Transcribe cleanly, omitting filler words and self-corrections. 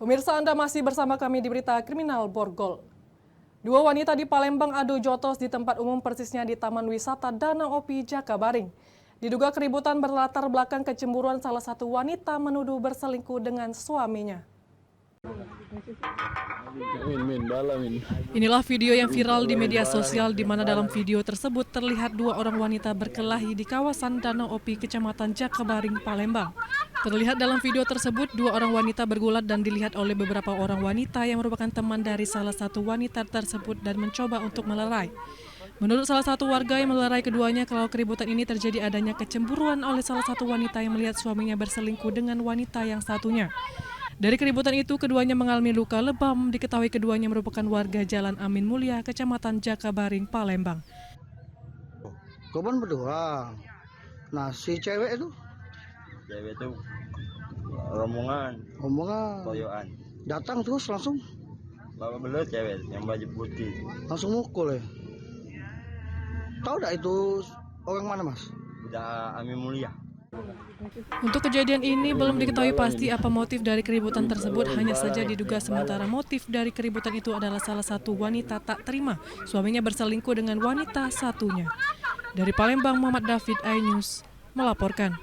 Pemirsa, Anda masih bersama kami di Berita Kriminal Borgol. Dua wanita di Palembang adu jotos di tempat umum, persisnya di Taman Wisata Danau Opi, Jakabaring. Diduga keributan berlatar belakang kecemburuan salah satu wanita menuduh berselingkuh dengan suaminya. Inilah video yang viral di media sosial, di mana dalam video tersebut terlihat dua orang wanita berkelahi di kawasan Danau Opi, Kecamatan Jakabaring, Palembang. Terlihat dalam video tersebut, dua orang wanita bergulat dan dilihat oleh beberapa orang wanita yang merupakan teman dari salah satu wanita tersebut dan mencoba untuk melerai. Menurut salah satu warga yang melerai keduanya, kalau keributan ini terjadi adanya kecemburuan oleh salah satu wanita yang melihat suaminya berselingkuh dengan wanita yang satunya. Dari keributan itu, keduanya mengalami luka lebam. Diketahui keduanya merupakan warga Jalan Amin Mulia, Kecamatan Jakabaring, Palembang. Korban berdua. Nah, si cewek itu rombongan toyoan datang terus langsung bawa belut cewek yang baju putih langsung mukul ya. Tahu enggak itu orang mana, Mas? udah Amin Mulia. Untuk kejadian ini belum diketahui pasti apa motif dari keributan tersebut, hanya saja diduga sementara motif dari keributan itu adalah salah satu wanita tak terima suaminya berselingkuh dengan wanita satunya. Dari Palembang, Muhammad David, iNews melaporkan.